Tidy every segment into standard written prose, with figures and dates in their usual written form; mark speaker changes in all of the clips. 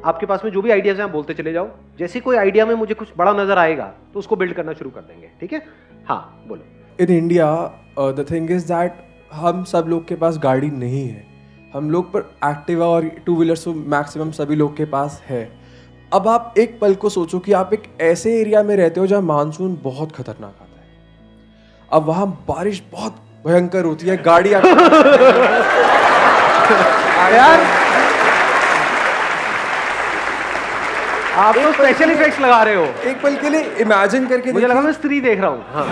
Speaker 1: आपके पास में जो भी आइडियाज हैं आप बोलते चले जाओ, जैसे कोई आइडिया में मुझे कुछ बड़ा नजर आएगा तो उसको बिल्ड करना शुरू कर देंगे, ठीक है? हाँ बोलो।
Speaker 2: In India the thing is that हम सब लोग के पास गाड़ी नहीं है, हम लोग पर एक्टिवा और टू व्हीलर्स तो मैक्सिमम सभी लोग के पास है। अब आप एक पल को सोचो कि आप एक ऐसे एरिया में रहते हो जहाँ मानसून बहुत खतरनाक आता है, अब वहाँ बारिश बहुत भयंकर होती है, गाड़ी
Speaker 1: यार आप तो स्पेशल इफेक्ट्स लगा रहे हो।
Speaker 2: एक पल के लिए इमेजिन करके
Speaker 1: मुझे लगा मैं स्त्री देख रहा हूँ। हाँ।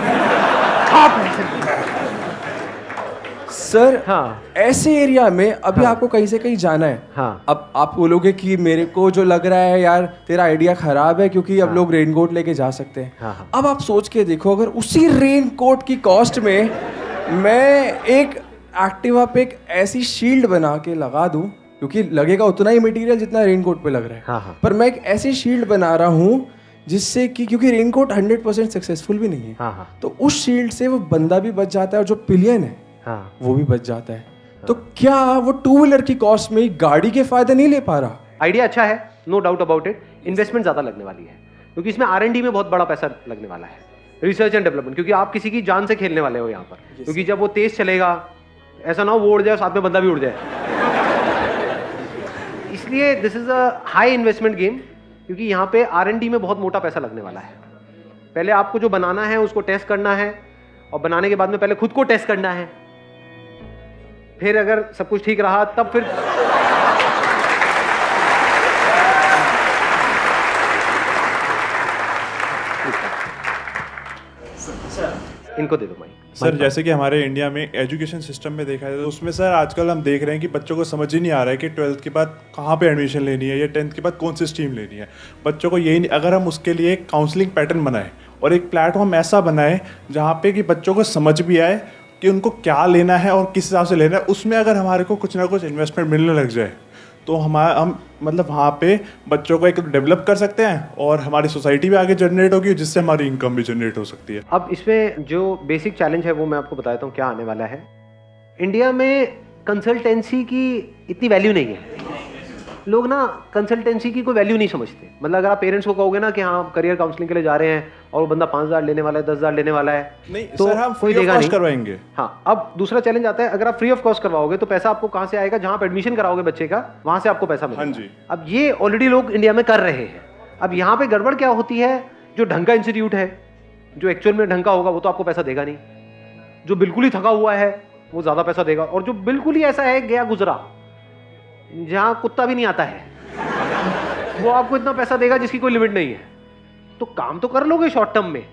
Speaker 2: सर
Speaker 1: हाँ।
Speaker 2: ऐसे एरिया में अभी
Speaker 1: हाँ।
Speaker 2: आपको कहीं से कहीं जाना है।
Speaker 1: हाँ।
Speaker 2: अब आप बोलोगे कि मेरे को जो लग रहा है यार तेरा आइडिया खराब है क्योंकि अब लोग रेनकोट लेके जा सकते हैं।
Speaker 1: हाँ।
Speaker 2: अब आप सोच के देखो, अगर उसी रेनकोट की कॉस्ट में मैं एक एक्टिवा पे एक ऐसी शील्ड बना के लगा दूं, क्योंकि लगेगा उतना ही मटेरियल जितना रेनकोट पे लग रहा है।
Speaker 1: हाँ।
Speaker 2: पर मैं एक ऐसी शील्ड बना रहा हूँ जिससे कि, क्योंकि रेनकोट 100% सक्सेसफुल भी नहीं है।
Speaker 1: हाँ।
Speaker 2: तो उस शील्ड से वो बंदा भी बच जाता है और जो पिलियन है वो भी बच जाता है। तो क्या वो टू व्हीलर की कॉस्ट में गाड़ी के फायदे नहीं ले पा रहा?
Speaker 1: आइडिया अच्छा है, no doubt about it. Investment ज्यादा लगने वाली है क्योंकि इसमें R&D में बहुत बड़ा पैसा लगने वाला है, रिसर्च एंड डेवलपमेंट, क्योंकि आप किसी की जान से खेलने वाले हो यहाँ पर। क्योंकि जब वो तेज चलेगा, ऐसा ना हो वो उड़ जाए साथ में बंदा भी उड़ जाए। इसलिए this is a high investment game, क्योंकि यहाँ पे R&D में बहुत मोटा पैसा लगने वाला है। पहले आपको जो बनाना है उसको टेस्ट करना है, और बनाने के बाद में पहले खुद को टेस्ट करना है, फिर अगर सब कुछ ठीक रहा तब फिर इनको दे दो माइक।
Speaker 3: सर जैसे कि हमारे इंडिया में एजुकेशन सिस्टम में देखा जाए तो उसमें सर आजकल हम देख रहे हैं कि बच्चों को समझ ही नहीं आ रहा है कि 12th के बाद कहाँ पे एडमिशन लेनी है या 10th के बाद कौन सी स्ट्रीम लेनी है। बच्चों को यही नहीं, अगर हम उसके लिए एक काउंसलिंग पैटर्न बनाएं और एक प्लेटफॉर्म ऐसा बनाएं जहाँ पे कि बच्चों को समझ भी आए कि उनको क्या लेना है और किस हिसाब से लेना है, उसमें अगर हमारे को कुछ ना कुछ इन्वेस्टमेंट मिलने लग जाए तो हम मतलब वहाँ पे बच्चों को एक डेवलप कर सकते हैं और हमारी सोसाइटी भी आगे जनरेट होगी जिससे हमारी इनकम भी जनरेट हो सकती है।
Speaker 1: अब इसमें जो बेसिक चैलेंज है वो मैं आपको बताता हूँ क्या आने वाला है। इंडिया में कंसल्टेंसी की इतनी वैल्यू नहीं है। लोग ना कंसल्टेंसी की कोई वैल्यू नहीं समझते। मतलब अगर आप पेरेंट्स को कहोगे ना कि हाँ करियर काउंसलिंग के लिए जा रहे हैं और वो बंदा 5,000 लेने वाला है, 10,000 लेने वाला है,
Speaker 3: नहीं
Speaker 1: तो
Speaker 3: सर हम
Speaker 1: कोई
Speaker 3: फ्री ऑफ
Speaker 1: देगा
Speaker 3: कॉस्ट
Speaker 1: नहीं
Speaker 3: करवाएंगे।
Speaker 1: हाँ, अब दूसरा चैलेंज आता है, अगर आप फ्री ऑफ कॉस्ट करवाओगे तो पैसा आपको कहाँ से आएगा? जहाँ आप एडमिशन कराओगे बच्चे का वहां से आपको पैसा मिलेगा।
Speaker 3: हाँ जी।
Speaker 1: अब ये ऑलरेडी लोग इंडिया में कर रहे हैं। अब यहाँ पे गड़बड़ क्या होती है, जो ढंग का इंस्टीट्यूट है, जो एक्चुअल में ढंग का होगा वो तो आपको पैसा देगा नहीं। जो बिल्कुल ही थका हुआ है वो ज्यादा पैसा देगा, और जो बिल्कुल ही ऐसा है गया गुजरा, जहां कुत्ता भी नहीं आता है, वो आपको इतना पैसा देगा जिसकी कोई लिमिट नहीं है। तो काम तो कर लोगे शॉर्ट टर्म में,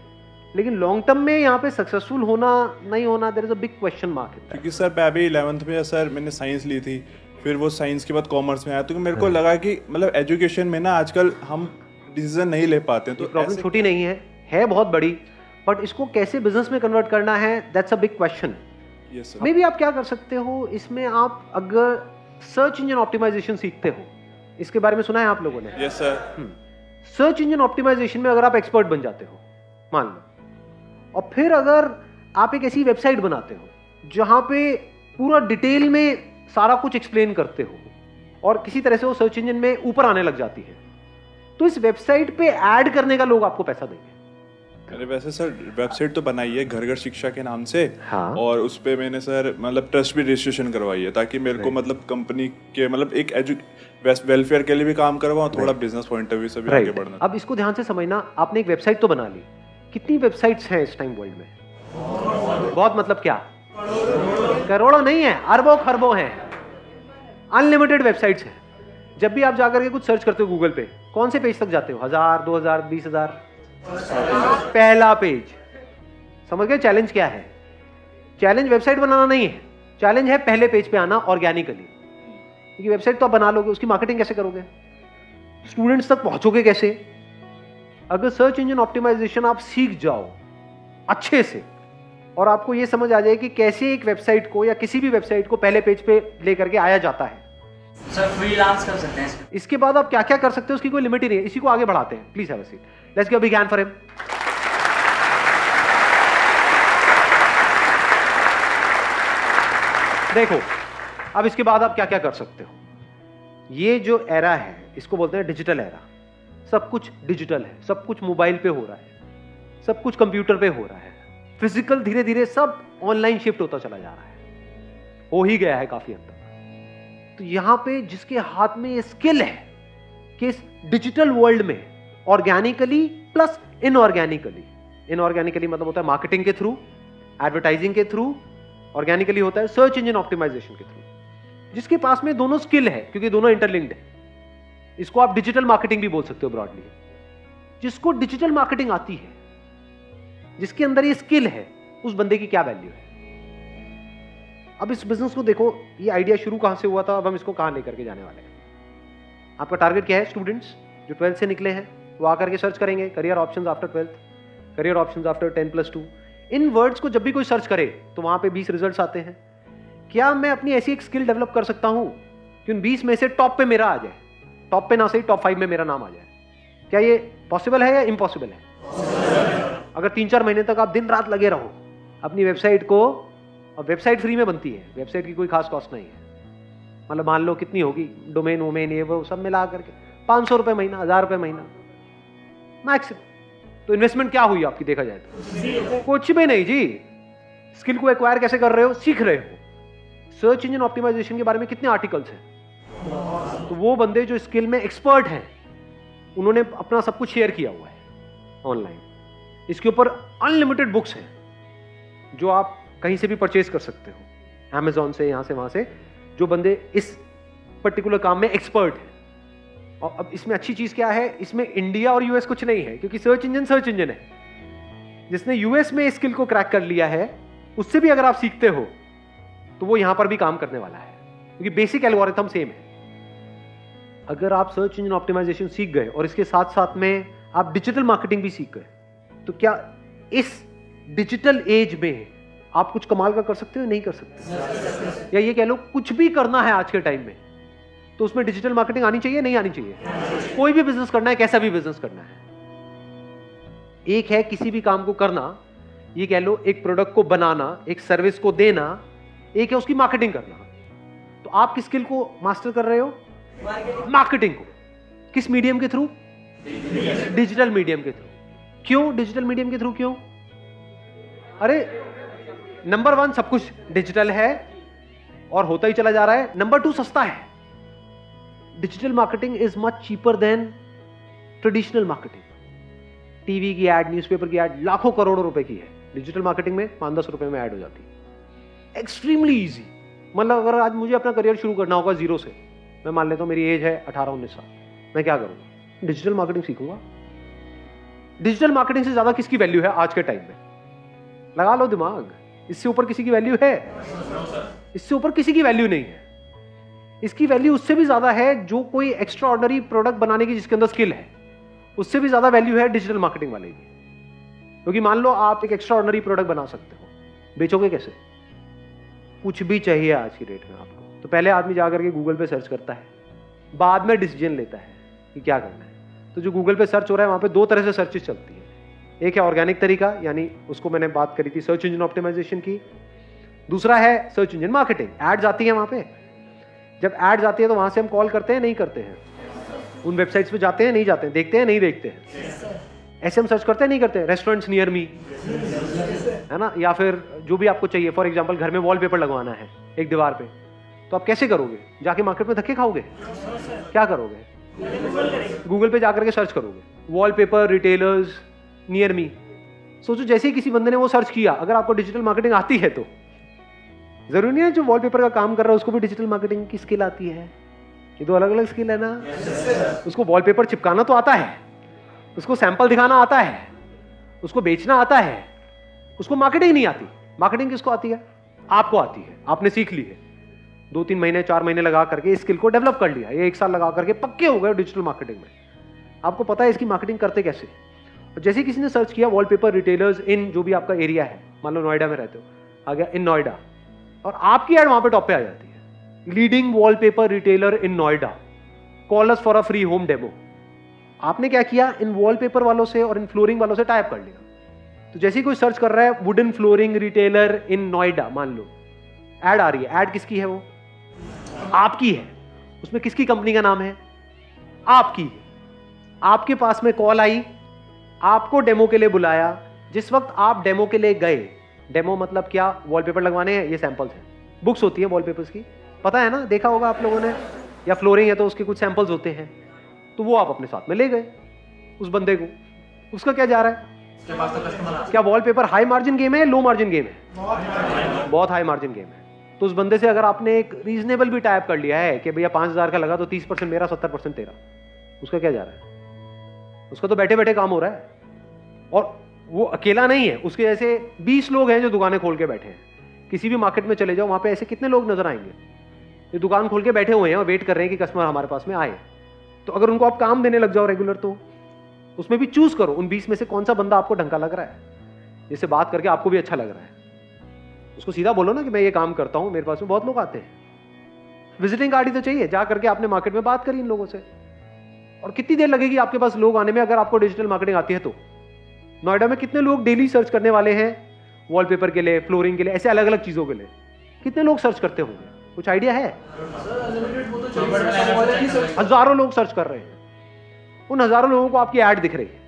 Speaker 1: लेकिन लॉन्ग टर्म में यहाँ पे सक्सेसफुल होना नहीं होना, there is a big question mark.
Speaker 3: क्योंकि सर मैं अभी 11th में सर मैंने साइंस ली थी, फिर वो साइंस के बाद कॉमर्स में आया, तो मेरे को लगा कि मतलब एजुकेशन में ना आजकल हम डिसीजन नहीं ले पाते हैं। तो
Speaker 1: प्रॉब्लम छोटी नहीं है बहुत बड़ी, बट इसको कैसे बिजनेस में कन्वर्ट करना है, that's a big question. May be आप क्या कर सकते हो इसमें, आप अगर सर्च इंजन ऑप्टिमाइजेशन सीखते हो, इसके बारे में सुना है आप लोगों ने?
Speaker 3: Yes sir.
Speaker 1: Search engine optimisation में अगर आप एक्सपर्ट बन जाते हो मान लो, और फिर अगर आप एक ऐसी वेबसाइट बनाते हो जहां पे पूरा डिटेल में सारा कुछ एक्सप्लेन करते हो और किसी तरह से वो सर्च इंजन में ऊपर आने लग जाती है, तो इस वेबसाइट पे ऐड करने का लोग आपको पैसा देंगे।
Speaker 3: अरे वैसे सर वेबसाइट तो बनाई है घर घर शिक्षा के नाम से।
Speaker 1: हाँ।
Speaker 3: और उस पे मैंने सर मतलब ट्रस्ट भी रजिस्ट्रेशन करवाई है ताकि मेरे को मतलब कंपनी के मतलब एक वेलफेयर के लिए भी काम करवाऊं, थोड़ा बिजनेस पॉइंट ऑफ व्यू से भी आगे बढ़ना।
Speaker 1: अब इसको ध्यान से समझना, आपने एक वेबसाइट तो बना ली, कितनी वेबसाइट्स हैं इस टाइम वर्ल्ड में? बहुत, मतलब क्या करोड़ों नहीं है, अरबों खरबों हैं, अनलिमिटेड वेबसाइट्स हैं। जब भी आप जाकर के कुछ सर्च करते हो गूगल पे, कौन से पेज तक जाते हो? 1000, 2000, 20,000? पहला पेज। समझ गए चैलेंज क्या है? चैलेंज वेबसाइट बनाना नहीं है, चैलेंज है पहले पेज पे आना ऑर्गेनिकली। क्योंकि वेबसाइट तो आप बना लोगे, उसकी मार्केटिंग कैसे करोगे? स्टूडेंट्स तक पहुंचोगे कैसे? अगर सर्च इंजन ऑप्टिमाइजेशन आप सीख जाओ अच्छे से, और आपको यह समझ आ जाए कि कैसे एक वेबसाइट को या किसी भी वेबसाइट को पहले पेज पे लेकर के आया जाता है,
Speaker 4: सर फ्रीलांस कर सकते हैं।
Speaker 1: इसके बाद आप क्या क्या कर सकते हो उसकी कोई लिमिट ही नहीं है। इसी को आगे बढ़ाते हैं। Please have a seat, let's give a big hand for him. देखो अब इसके बाद आप क्या क्या कर सकते हो। ये जो एरा है इसको बोलते हैं डिजिटल एरा। सब कुछ डिजिटल है, सब कुछ मोबाइल पे हो रहा है, सब कुछ कंप्यूटर पे हो रहा है, फिजिकल धीरे धीरे सब ऑनलाइन शिफ्ट होता चला जा रहा है, हो ही गया है काफी हद तक। तो यहां पे जिसके हाथ में ये स्किल है कि इस डिजिटल वर्ल्ड में ऑर्गेनिकली प्लस इनऑर्गेनिकली मतलब होता है मार्केटिंग के थ्रू, एडवर्टाइजिंग के थ्रू, ऑर्गेनिकली होता है सर्च इंजन ऑप्टिमाइजेशन के थ्रू। जिसके पास में दोनों स्किल है, क्योंकि दोनों इंटरलिंक्ड है, इसको आप डिजिटल मार्केटिंग भी बोल सकते हो ब्रॉडली। जिसको डिजिटल मार्केटिंग आती है, जिसके अंदर ये स्किल है, उस बंदे की क्या वैल्यू है। अब इस बिजनेस को देखो, ये आइडिया शुरू कहां से हुआ था, अब हम इसको कहां लेकर के जाने वाले हैं। आपका टारगेट क्या है? स्टूडेंट्स जो 12th से निकले हैं वो आकर के सर्च करेंगे career options after 12th, career options after 10+2। इन वर्ड्स को जब भी कोई सर्च करे तो वहां पे 20 रिजल्ट्स आते हैं। क्या मैं अपनी ऐसी एक स्किल डेवलप कर सकता हूं कि उन 20 में से टॉप पे मेरा आ जाए, टॉप पे ना सही टॉप 5 में मेरा नाम आ जाए? क्या ये पॉसिबल है या इम्पॉसिबल है? अगर 3-4 महीने तक आप दिन रात लगे रहो अपनी वेबसाइट को, और वेबसाइट फ्री में बनती है, वेबसाइट की कोई खास कॉस्ट नहीं है, मतलब मान लो कितनी होगी, डोमेन वोमेन ये वो सब मिला करके 500 रुपए महीना, 1000 रुपए महीना मैक्सिमम। तो इन्वेस्टमेंट क्या हुई आपकी देखा जाए तो? कुछ भी नहीं जी। स्किल को एक्वायर कैसे कर रहे हो? सीख रहे हो। सर्च इंजन ऑप्टिमाइजेशन के बारे में कितने आर्टिकल्स हैं, तो वो बंदे जो स्किल में एक्सपर्ट हैं उन्होंने अपना सब कुछ शेयर किया हुआ है ऑनलाइन। इसके ऊपर अनलिमिटेड बुक्स हैं जो आप कहीं से भी परचेज कर सकते हो, Amazon से, यहां से वहां से, जो बंदे इस पर्टिकुलर काम में एक्सपर्ट हैं। और अब इसमें अच्छी चीज क्या है, इसमें इंडिया और यूएस कुछ नहीं है, क्योंकि सर्च इंजन है। जिसने यूएस में स्किल को क्रैक कर लिया है उससे भी अगर आप सीखते हो तो वो यहां पर भी काम करने वाला है, क्योंकि बेसिक एल्गोरिथम सेम है। अगर आप सर्च इंजन ऑप्टिमाइजेशन सीख गए और इसके साथ साथ में आप डिजिटल मार्केटिंग भी सीख गए, तो क्या इस डिजिटल एज में आप कुछ कमाल का कर सकते हो? नहीं कर सकते। या ये कह लो कुछ भी करना है आज के टाइम में तो उसमें डिजिटल मार्केटिंग आनी चाहिए, नहीं आनी चाहिए? कोई भी बिजनेस करना है, कैसा भी बिजनेस करना है, एक है किसी भी काम को करना, ये कह लो एक प्रोडक्ट को बनाना, एक सर्विस को देना, एक है उसकी मार्केटिंग करना। तो आप किस स्किल को मास्टर कर रहे हो? मार्केटिंग को। किस मीडियम के थ्रू? डिजिटल मीडियम के थ्रू। क्यों डिजिटल मीडियम के थ्रू? क्यों? अरे नंबर 1 सब कुछ डिजिटल है और होता ही चला जा रहा है। नंबर 2 सस्ता है। Digital marketing is much cheaper than traditional marketing. TV की एड, न्यूज़पेपर की एड लाखों करोड़ों रुपए की है, डिजिटल मार्केटिंग में 5-10 रुपए में ऐड हो जाती है। Extremely easy. मतलब अगर आज मुझे अपना करियर शुरू करना होगा जीरो से, मैं मान लेता हूं मेरी एज है 18-19 साल, मैं क्या करूंगा? डिजिटल मार्केटिंग सीखूंगा। डिजिटल मार्केटिंग से ज्यादा किसकी वैल्यू है आज के टाइम में? लगा लो दिमाग। इससे ऊपर किसी की वैल्यू है? इससे ऊपर किसी की वैल्यू नहीं है। इसकी वैल्यू उससे भी ज्यादा है जो कोई एक्स्ट्रा ऑर्डिनरी प्रोडक्ट बनाने की जिसके अंदर स्किल है, उससे भी ज्यादा वैल्यू है डिजिटल मार्केटिंग वाले की। क्योंकि मान लो आप एक एक्स्ट्रा ऑर्डिनरी प्रोडक्ट बना सकते हो, बेचोगे कैसे? कुछ भी चाहिए आज की डेट में आपको, तो पहले आदमी जाकर के गूगल पे सर्च करता है, बाद में डिसीजन लेता है कि क्या करना है। तो जो गूगल पे सर्च हो रहा है वहां पे 2 तरह से सर्चेस चलती है। एक है ऑर्गेनिक तरीका, यानी उसको मैंने बात करी थी सर्च इंजन ऑप्टिमाइजेशन की। दूसरा है सर्च इंजन मार्केटिंग, एड्स आती है वहां पे। जब एड्स आती है तो वहां से हम कॉल करते हैं, नहीं करते हैं? उन वेबसाइट्स पे जाते हैं, नहीं जाते हैं? देखते हैं, नहीं देखते हैं? ऐसे हम सर्च करते हैं, नहीं करते हैं? रेस्टोरेंट्स नियर मी, है ना? या फिर जो भी आपको चाहिए, फॉर एग्जांपल घर में वॉलपेपर लगवाना है एक दीवार पे, तो आप कैसे करोगे? जाके मार्केट में धक्के खाओगे? क्या करोगे? गूगल पे जाकर के सर्च करोगे वॉलपेपर रिटेलर्स नियर मी। सोचो जैसे ही किसी बंदे ने वो सर्च किया, अगर आपको डिजिटल मार्केटिंग आती है तो जरूरी नहीं है जो वॉलपेपर का काम कर रहा है उसको भी डिजिटल मार्केटिंग की स्किल आती है। ये 2 अलग अलग स्किल है ना। उसको वॉलपेपर चिपकाना तो आता है, उसको सैंपल दिखाना आता है, उसको बेचना आता है, उसको मार्केटिंग नहीं आती। मार्केटिंग किसको आती है? आपको आती है, आपने सीख ली है। 2-3 महीने 4 महीने लगा करके इस स्किल को डेवलप कर लिया, ये 1 साल लगा करके पक्के हो गए डिजिटल मार्केटिंग में। आपको पता है इसकी मार्केटिंग करते कैसे। और जैसे किसी ने सर्च किया वॉलपेपर रिटेलर्स इन जो भी आपका एरिया है, मान लो नोएडा में रहते हो, आ गया इन नोएडा, और आपकी एड वहां पे टॉप पे आ जाती है, leading wallpaper retailer in Noida, call us for a free home demo. आपने क्या किया? इन वॉलपेपर वालों से और इन फ्लोरिंग वालों से टाइप कर लिया। तो जैसे ही कोई सर्च कर रहा है wooden flooring retailer in Noida, मान लो, एड आ रही है। एड किसकी है? वो आपकी है। उसमें किसकी कंपनी का नाम है? आपकी। आपके पास में कॉल आई, आपको डेमो के लिए बुलाया। जिस वक्त आप डेमो के लिए गए, डेमो मतलब क्या? वॉलपेपर लगवाने हैं, ये सैंपल्स हैं। बुक्स होती है वॉलपेपर्स की, पता है ना, देखा होगा आप लोगों ने, या फ्लोरिंग है तो उसके कुछ सैंपल्स होते हैं, तो वो आप अपने साथ में ले गए उस बंदे को। उसका क्या जा रहा है? क्या वॉलपेपर हाई मार्जिन गेम है, लो मार्जिन गेम है? बहुत हाई मार्जिन गेम है। तो उस बंदे से अगर आपने एक रीजनेबल भी टाइप कर लिया है कि भैया 5,000 का लगा तो 30% मेरा, 70% तेरा, उसका क्या जा रहा है? उसका तो बैठे बैठे काम हो रहा है। और वो अकेला नहीं है, उसके जैसे 20 लोग हैं जो दुकानें खोल के बैठे हैं। किसी भी मार्केट में चले जाओ, वहां पे ऐसे कितने लोग नजर आएंगे जो दुकान खोल के बैठे हुए हैं और वेट कर रहे हैं कि कस्टमर हमारे पास में आए। तो अगर उनको आप काम देने लग जाओ रेगुलर, तो उसमें भी चूज करो उन 20 में से कौन सा बंदा आपको ढंका लग रहा है, जिससे बात करके आपको भी अच्छा लग रहा है। उसको सीधा बोलो ना कि मैं ये काम करता हूं, मेरे पास में बहुत लोग आते हैं। विजिटिंग कार्ड ही तो चाहिए, जा करके आपने मार्केट में बात करी इन लोगों से। और कितनी देर लगेगी आपके पास लोग आने में अगर आपको डिजिटल मार्केटिंग आती है तो? नोएडा में कितने लोग डेली सर्च करने वाले हैं वॉलपेपर के लिए, फ्लोरिंग के लिए, ऐसे अलग अलग चीजों के लिए? कितने लोग सर्च करते होंगे? कुछ आइडिया है? हजारों लोग सर्च कर रहे हैं। उन हजारों लोगों को आपकी ऐड दिख रही है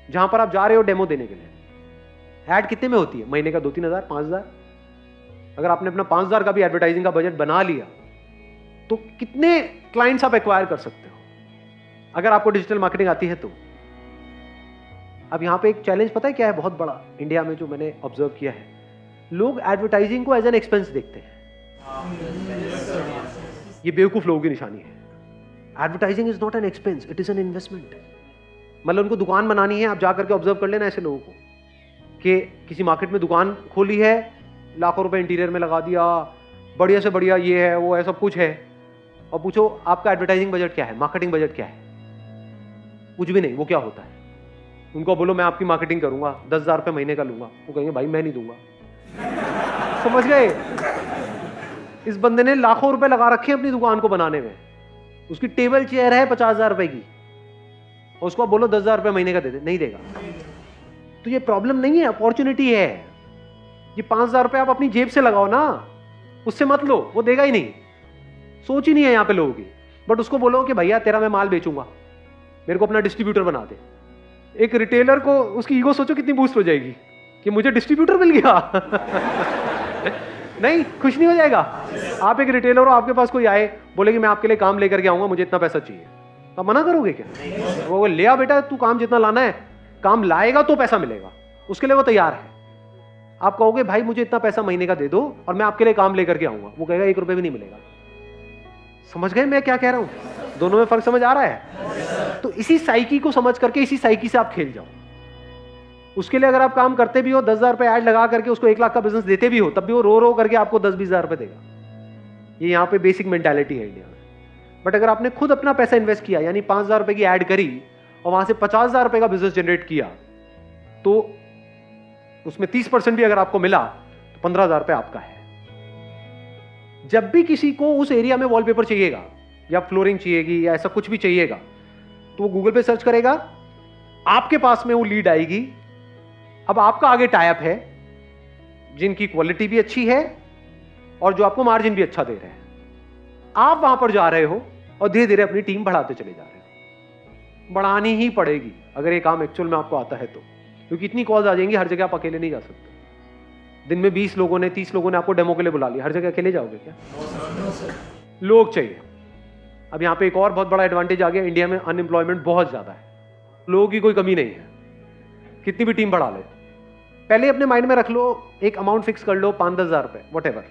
Speaker 1: जहां पर आप जा रहे हो डेमो देने के लिए। ऐड कितने में होती है? महीने का 2-3 हजार, 5,000। अगर आपने अपना 5,000 का भी एडवर्टाइजिंग का बजट बना लिया तो कितने क्लाइंट्स आप एक्वायर कर सकते हो अगर आपको डिजिटल मार्केटिंग आती है तो? अब यहां पे एक चैलेंज पता है क्या है बहुत बड़ा इंडिया में, जो मैंने ऑब्जर्व किया है, लोग एडवर्टाइजिंग को एज एन एक्सपेंस देखते हैं। ये बेवकूफ लोगों की निशानी है। Advertising is not an expense, it is an investment. मतलब उनको दुकान बनानी है, आप जाकर के ऑब्जर्व कर लेना ऐसे लोगों को कि किसी मार्केट में दुकान खोली है, लाखों रुपए इंटीरियर में लगा दिया, बढ़िया से बढ़िया ये है वो है सब कुछ है, और पूछो आपका एडवर्टाइजिंग बजट क्या है, मार्केटिंग बजट क्या है? कुछ भी नहीं। वो क्या होता है? उनको बोलो मैं आपकी मार्केटिंग करूंगा, 10,000 रुपये महीने का लूंगा, वो कहेंगे भाई मैं नहीं दूंगा। समझ गए? इस बंदे ने लाखों रुपए लगा रखे हैं अपनी दुकान को बनाने में, उसकी टेबल चेयर है 50,000 रुपए की, और उसको बोलो 10,000 रुपये महीने का दे दे, नहीं देगा। तो ये प्रॉब्लम नहीं है, अपॉर्चुनिटी है। ये 5,000 रुपये आप अपनी जेब से लगाओ ना, उससे मत लो, वो देगा ही नहीं। सोच ही नहीं है यहाँ पे लोगों की। बट उसको बोलो कि भैया तेरा मैं माल बेचूंगा, मेरे को अपना डिस्ट्रीब्यूटर बना दे। एक रिटेलर को उसकी ईगो सोचो कितनी बूस्ट हो जाएगी कि मुझे डिस्ट्रीब्यूटर मिल गया। नहीं, खुश नहीं हो जाएगा? आप एक रिटेलर हो, आपके पास कोई आए बोले कि मैं आपके लिए काम लेकर के आऊंगा, मुझे इतना पैसा चाहिए, तो आप मना करोगे क्या? वो ले आ बेटा, तू काम जितना लाना है, काम लाएगा तो पैसा मिलेगा, उसके लिए वो तैयार है। आप कहोगे भाई मुझे इतना पैसा महीने का दे दो और मैं आपके लिए काम लेकर के आऊंगा, वो कहेगा 1 रुपए भी नहीं मिलेगा। समझ गए मैं क्या कह रहा हूं? दोनों में फर्क समझ आ रहा है? तो इसी साइकी को समझ करके इसी साइकी से आप खेल जाओ। उसके लिए अगर आप काम करते भी हो, 10,000 रुपए ऐड लगा करके उसको 1 लाख का बिजनेस देते भी हो, तब भी वो रो रो करके आपको 10-20 हजार रुपए देगा। ये यहाँ पे बेसिक मेंटालिटी है इंडिया में। बट अगर आपने खुद अपना पैसा इन्वेस्ट किया, यानी 5,000 रुपए की ऐड करी और वहां से 50,000 रुपए का बिजनेस जनरेट किया, तो उसमें 30% भी अगर आपको मिला तो 15,000 रुपए आपका है। जब भी किसी को उस एरिया में वॉलपेपर चाहिएगा या फ्लोरिंग चाहिएगी या ऐसा कुछ भी चाहिएगा, तो वो गूगल पे सर्च करेगा, आपके पास में वो लीड आएगी। अब आपका आगे टाइप है जिनकी क्वालिटी भी अच्छी है और जो आपको मार्जिन भी अच्छा दे रहे हैं। आप वहां पर जा रहे हो और धीरे धीरे अपनी टीम बढ़ाते चले जा रहे हो। बढ़ानी ही पड़ेगी अगर ये काम एक्चुअल में आपको आता है तो, क्योंकि इतनी कॉल्स आ जाएंगी, हर जगह आप अकेले नहीं जा सकते। दिन में 20 लोगों ने 30 लोगों ने आपको डेमो के लिए बुला लिया, हर जगह अकेले जाओगे क्या? लोग चाहिए। अब यहाँ पे एक और बहुत बड़ा एडवांटेज आ गया, इंडिया में अनएम्प्लॉयमेंट बहुत ज्यादा है, लोगों की कोई कमी नहीं है, कितनी भी टीम बढ़ा ले। पहले अपने माइंड में रख लो, एक अमाउंट फिक्स कर लो, 5-10 हजार रुपए, वट एवर,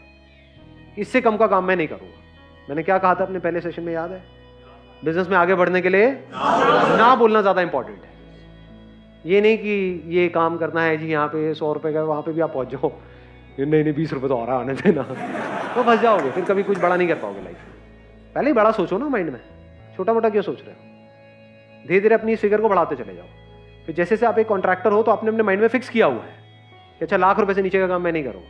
Speaker 1: इससे कम का काम मैं नहीं करूंगा। मैंने क्या कहा था अपने पहले सेशन में, याद है? बिजनेस में आगे बढ़ने के लिए ना बोलना ज्यादा इंपॉर्टेंट है। ये नहीं कि ये काम करना है जी, यहाँ पे 100 रुपए का, वहां पे भी आप पहुंच जाओ, नहीं 20 रुपए तो आ रहा आने देना, तो फंस जाओगे, फिर कभी कुछ बड़ा नहीं कर पाओगे लाइफ में। पहले ही बड़ा सोचो ना माइंड में, छोटा मोटा क्यों सोच रहे हो? धीरे धीरे अपनी इस फिगर को बढ़ाते चले जाओ। फिर जैसे से आप एक कॉन्ट्रैक्टर हो तो आपने अपने माइंड में फिक्स किया हुआ है कि अच्छा 1,00,000 रुपए से नीचे का काम मैं नहीं करूंगा।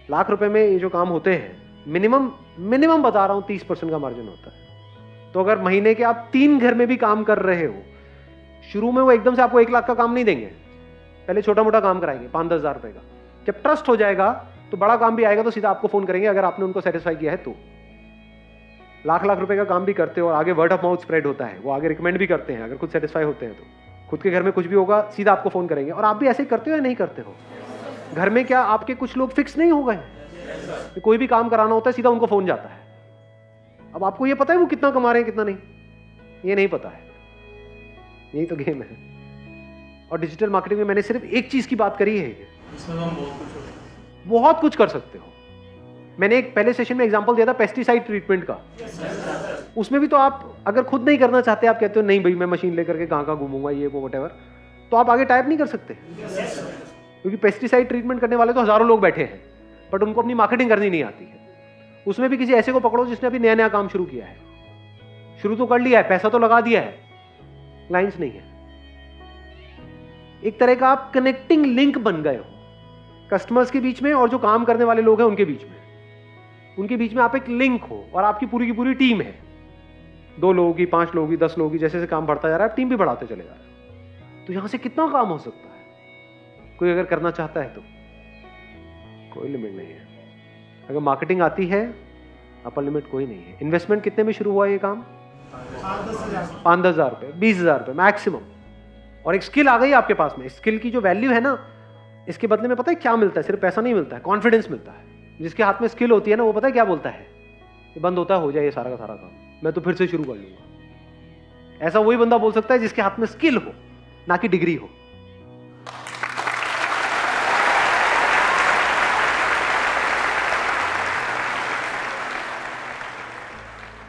Speaker 1: 1,00,000 रुपए में ये जो काम होते हैं, मिनिमम बता रहा हूं 30% का मार्जिन होता है। तो अगर महीने के आप 3 घर में भी काम कर रहे हो, शुरू में वो एकदम से आपको 1,00,000 का काम नहीं देंगे, पहले छोटा मोटा काम कराएंगे 5-10 हजार रुपए का। जब ट्रस्ट हो जाएगा तो बड़ा काम भी आएगा तो सीधा आपको फोन करेंगे अगर आपने उनको सेटिस्फाई किया है तो। लाख लाख रुपए का काम भी करते हो और आगे वर्ड ऑफ माउथ स्प्रेड होता है, वो आगे रिकमेंड भी करते हैं, अगर खुद सेटिस्फाई होते हैं तो खुद के घर में कुछ भी होगा सीधा आपको फ़ोन करेंगे। और आप भी ऐसे ही करते हो या नहीं करते हो? घर में क्या आपके कुछ लोग फिक्स नहीं हो गए? कोई भी काम कराना होता है सीधा उनको फ़ोन जाता है। अब आपको ये पता है वो कितना कमा रहे हैं कितना नहीं? ये नहीं पता है। यही तो गेम है। और डिजिटल मार्केटिंग में मैंने सिर्फ एक चीज़ की बात करी है,
Speaker 3: इसमें हम
Speaker 1: बहुत कुछ कर सकते हो। मैंने एक पहले सेशन में एग्जांपल दिया था पेस्टिसाइड ट्रीटमेंट का। उसमें भी तो आप अगर खुद नहीं करना चाहते, आप कहते हो नहीं भाई मैं मशीन लेकर के कहाँ घूमूंगा ये वो व्हाटएवर, तो आप आगे टाइप नहीं कर सकते। क्योंकि पेस्टिसाइड ट्रीटमेंट करने वाले तो हजारों लोग बैठे हैं, बट उनको अपनी मार्केटिंग करनी नहीं आती है। उसमें भी किसी ऐसे को पकड़ो जिसने अभी नया नया काम शुरू किया है, शुरू तो कर लिया है, पैसा तो लगा दिया है, क्लाइंट्स नहीं है। एक तरह का आप कनेक्टिंग लिंक बन गए हो कस्टमर्स के बीच में और जो काम करने वाले लोग हैं उनके बीच में। उनके बीच में आप एक लिंक हो और आपकी पूरी की पूरी टीम है, 2 लोगों की, 5 लोगों की, 10 लोगों की, जैसे जैसे काम बढ़ता जा रहा है आप टीम भी बढ़ाते चले जा रहे हो। तो यहां से कितना काम हो सकता है, कोई अगर करना चाहता है तो कोई लिमिट नहीं है। अगर मार्केटिंग आती है अपर लिमिट कोई नहीं है। इन्वेस्टमेंट कितने में शुरू हुआ ये काम? 5-10 हज़ार रुपये, 20 हज़ार रुपये मैक्सिमम। और एक स्किल आ गई आपके पास में। स्किल की जो वैल्यू है ना, इसके बदले में पता है क्या मिलता है? सिर्फ पैसा नहीं मिलता है, कॉन्फिडेंस मिलता है। जिसके हाथ में स्किल होती है ना, वो पता है क्या बोलता है? ये बंद होता है, हो जाए ये सारा का सारा काम, मैं तो फिर से शुरू कर लूंगा। ऐसा वही बंदा बोल सकता है जिसके हाथ में स्किल हो, ना कि डिग्री हो।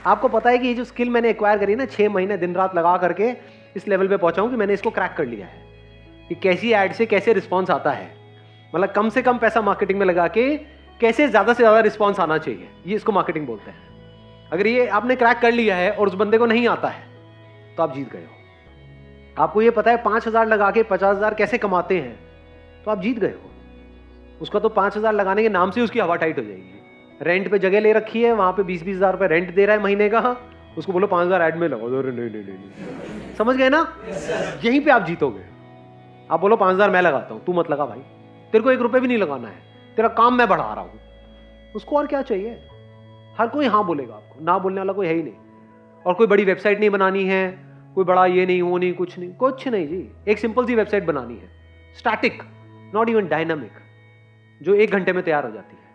Speaker 1: आपको पता है कि ये जो स्किल मैंने एक्वायर करी ना, 6 महीने दिन रात लगा करके इस लेवल पे पहुंचा हूं कि मैंने इसको क्रैक कर लिया है कि कैसी ऐड से कैसे रिस्पॉन्स आता है। मतलब कम से कम पैसा मार्केटिंग में लगा के कैसे ज्यादा से ज्यादा रिस्पॉन्स आना चाहिए, ये इसको मार्केटिंग बोलते हैं। अगर ये आपने क्रैक कर लिया है और उस बंदे को नहीं आता है तो आप जीत गए हो। आपको ये पता है 5,000 लगा के 50,000 कैसे कमाते हैं तो आप जीत गए हो। उसका तो 5,000 लगाने के नाम से उसकी हवा टाइट हो जाएगी। रेंट पे जगह ले रखी है, वहां पे 20-20 हज़ार रुपए रेंट दे रहा है महीने का, उसको बोलो 5,000 ऐड में लगाओ, नहीं। समझ गए ना? यहीं पे आप जीतोगे। आप बोलो 5,000 मैं लगाता हूं, तू मत लगा भाई, तेरे को 1 रुपए भी नहीं लगाना है, तेरा काम मैं बढ़ा रहा हूं। उसको और क्या चाहिए? हर कोई हाँ बोलेगा आपको, ना बोलने वाला कोई है ही नहीं। और कोई बड़ी वेबसाइट नहीं बनानी है, कोई बड़ा ये नहीं वो नहीं, कुछ नहीं जी। एक सिंपल सी वेबसाइट बनानी है, स्टैटिक, नॉट इवन डायनामिक, जो 1 घंटे में तैयार हो जाती है।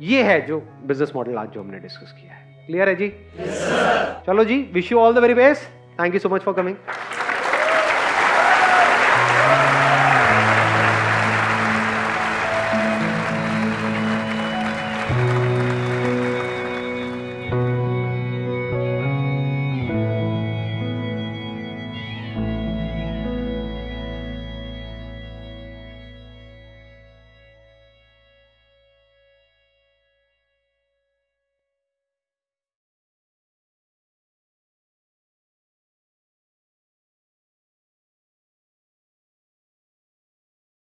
Speaker 1: ये है जो बिजनेस मॉडल आज जो हमने डिस्कस किया है। क्लियर है जी? चलो जी, wish you all the very best. Thank you so much for coming.